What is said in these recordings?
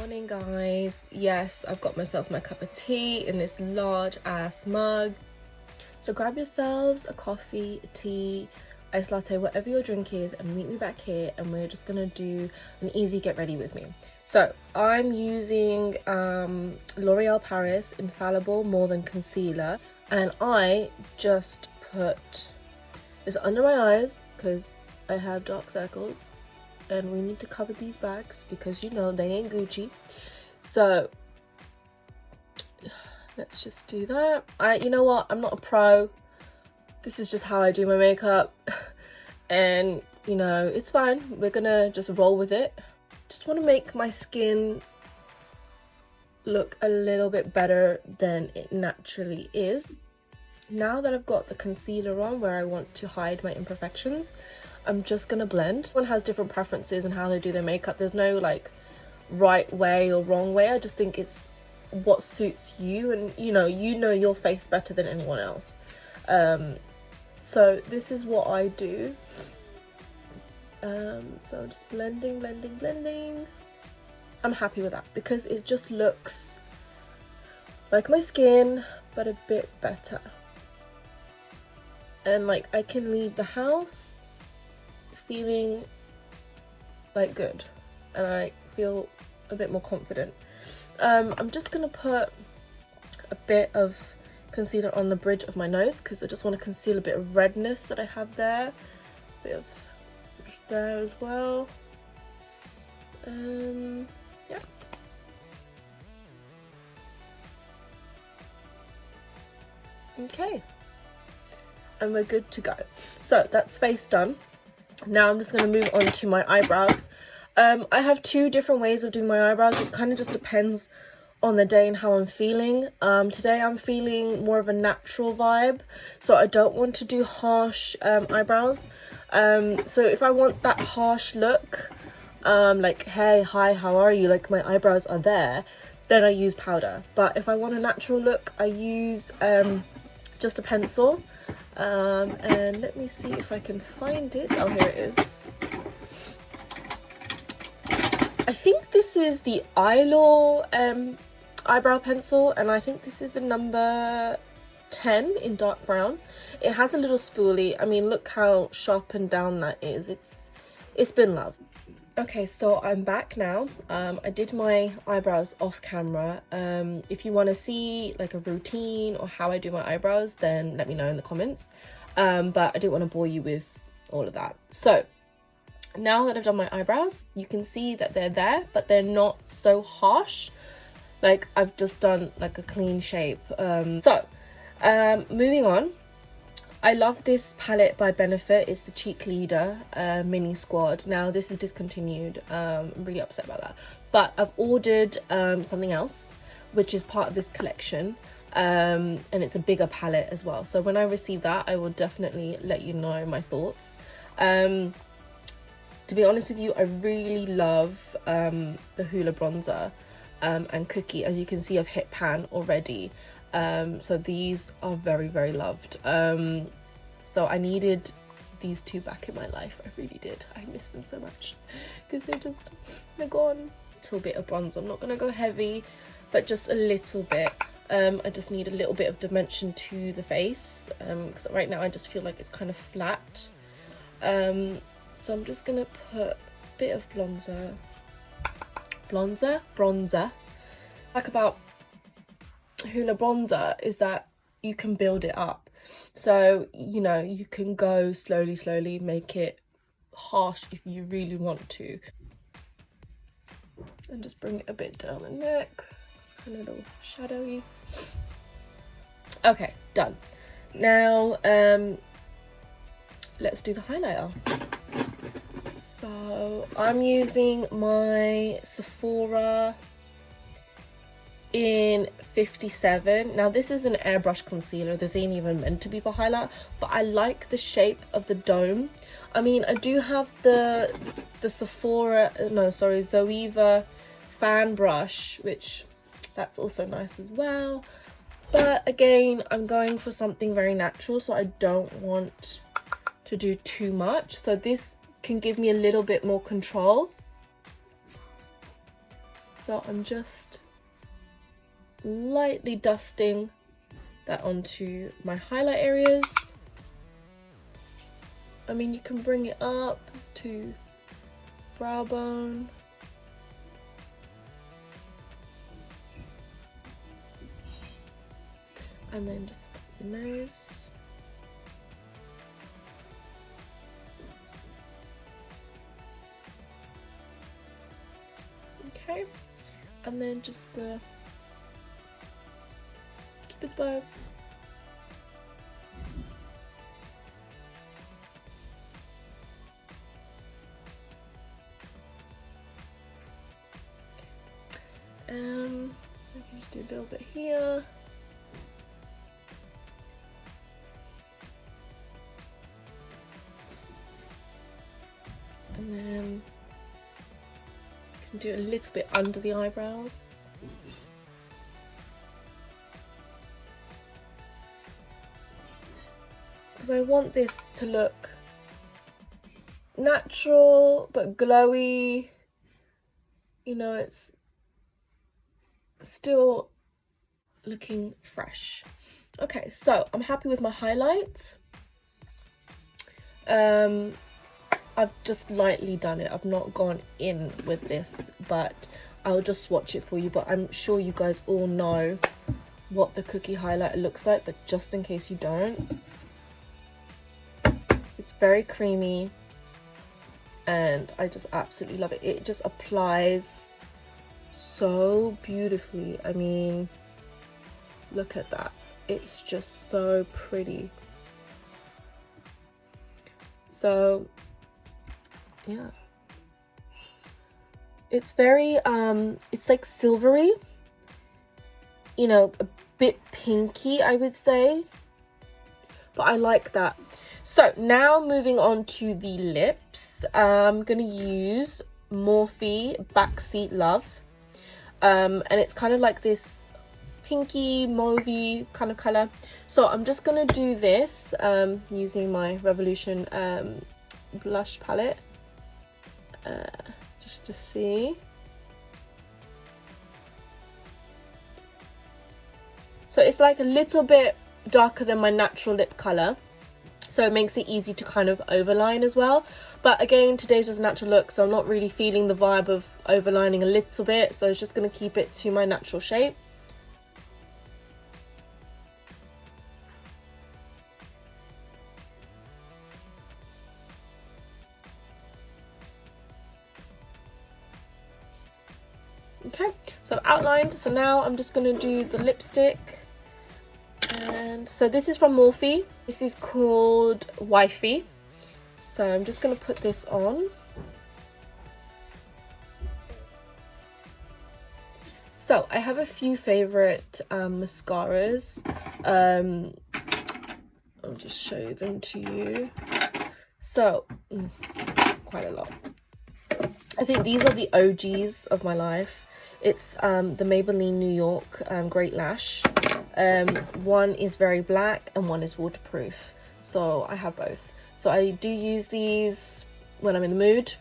Morning guys. Yes, I've got myself my cup of tea in this large ass mug. So grab yourselves a coffee, a tea, iced latte, whatever your drink is, and meet me back here and we're just gonna do an easy get ready with me. So I'm using L'Oreal Paris Infallible More Than Concealer, and I just put this under my eyes because I have dark circles and we need to cover these bags because you know they ain't Gucci. So let's just do that. You know what, I'm not a pro, this is just how I do my makeup and you know it's fine, we're gonna just roll with it. Just want to make my skin look a little bit better than it naturally is. Now that I've got the concealer on where I want to hide my imperfections, I'm just gonna blend. Everyone has different preferences and how they do their makeup. There's no like right way or wrong way. I just think it's what suits you, and you know your face better than anyone else. So this is what I do. So I'm just blending. I'm happy with that because it just looks like my skin but a bit better, and like I can leave the house feeling like good and I feel a bit more confident. I'm just gonna put a bit of concealer on the bridge of my nose because I just want to conceal a bit of redness that I have there, a bit of there as well. Yeah. Okay, and we're good to go. So that's face done. Now I'm just going to move on to my eyebrows. I have two different ways of doing my eyebrows. It kind of just depends on the day and how I'm feeling. Today I'm feeling more of a natural vibe, so I don't want to do harsh eyebrows. So if I want that harsh look, like hey, hi, how are you, like my eyebrows are there, then I use powder. But if I want a natural look, I use just a pencil. And let me see if I can find it. Oh, here it is. I think this is the Eyelaw eyebrow pencil, and I think this is the number 10 in dark brown. It has a little spoolie. I mean, look how sharp and down that is. It's been love. Okay, so I'm back now. I did my eyebrows off camera. If you want to see like a routine or how I do my eyebrows, then let me know in the comments. But I didn't want to bore you with all of that. So now that I've done my eyebrows, you can see that they're there, but they're not so harsh. Like I've just done like a clean shape. Moving on. I love this palette by Benefit. It's the Cheek Leader Mini Squad. Now this is discontinued. I'm really upset about that. But I've ordered something else, which is part of this collection. And it's a bigger palette as well. So when I receive that, I will definitely let you know my thoughts. To be honest with you, I really love the Hoola bronzer and Cookie. As you can see, I've hit pan already. So these are very, very loved. So I needed these two back in my life. I really did. I miss them so much because they're gone. A little bit of bronzer. I'm not gonna go heavy, but just a little bit. I just need a little bit of dimension to the face because right now I just feel like it's kind of flat. So I'm just gonna put a bit of bronzer. Like about Hoola bronzer is that you can build it up, so you know you can go slowly, make it harsh if you really want to, and just bring it a bit down the neck. It's kind of a little shadowy. Okay, done. Now let's do the highlighter. So I'm using my Sephora in 57. Now this is an airbrush concealer. This ain't even meant to be for highlight, but I like the shape of the dome. I mean, I do have the Zoeva fan brush, which that's also nice as well. But again, I'm going for something very natural, so I don't want to do too much. So this can give me a little bit more control. So I'm just lightly dusting that onto my highlight areas. I mean, you can bring it up to brow bone. And then just the nose. Okay, and then just the cupid's bow. I can just do a little bit here. And then I can do a little bit under the eyebrows. Because I want this to look natural but glowy. You know, it's still looking fresh. Okay, so I'm happy with my highlights. I've just lightly done it. I've not gone in with this, but I'll just swatch it for you. But I'm sure you guys all know what the cookie highlighter looks like, but just in case you don't, it's very creamy and I just absolutely love it. It just applies so beautifully. I mean, look at that. It's just so pretty. So yeah, it's very it's like silvery, you know, a bit pinky, I would say, but I like that. So now moving on to the lips, I'm gonna use Morphe Backseat Love, and it's kind of like this pinky mauvey kind of color. So I'm just gonna do this using my Revolution blush palette, just to see. So it's like a little bit darker than my natural lip color, so it makes it easy to kind of overline as well. But again, today's just a natural look, so I'm not really feeling the vibe of overlining a little bit, so it's just going to keep it to my natural shape. Okay, so I've outlined, so now I'm just going to do the lipstick. And so this is from Morphe. This is called Wifey. So I'm just going to put this on. So I have a few favorite mascaras. I'll just show them to you. So quite a lot. I think these are the OGs of my life. It's the Maybelline New York Great Lash. One is very black and one is waterproof, so I have both. So I do use these when I'm in the mood,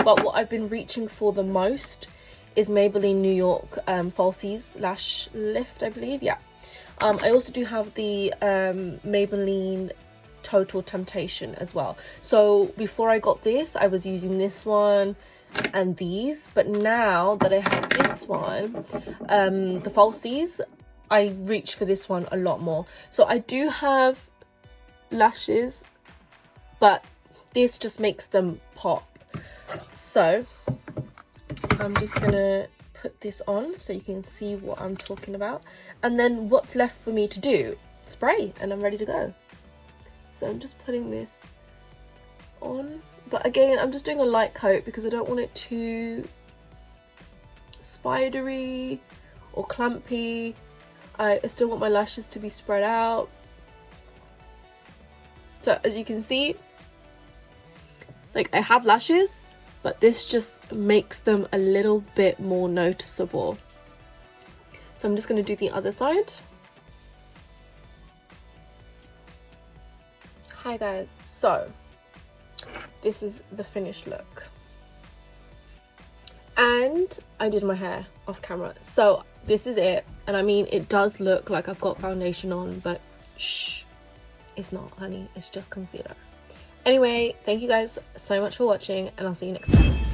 but what I've been reaching for the most is Maybelline New York Falsies Lash Lift, I believe. Yeah. I also do have the Maybelline Total Temptation as well. So before I got this, I was using this one and these, but now that I have this one, the Falsies, I reach for this one a lot more. So I do have lashes, but this just makes them pop. So I'm just gonna put this on so you can see what I'm talking about, and then what's left for me to do, spray, and I'm ready to go. So I'm just putting this on, but again, I'm just doing a light coat because I don't want it too spidery or clumpy. I still want my lashes to be spread out. So as you can see, like, I have lashes, but this just makes them a little bit more noticeable. So I'm just going to do the other side. Hi guys, so this is the finished look. And I did my hair off camera. So this is it. And I mean, it does look like I've got foundation on, but shh, it's not, honey. It's just concealer. Anyway, thank you guys so much for watching, and I'll see you next time.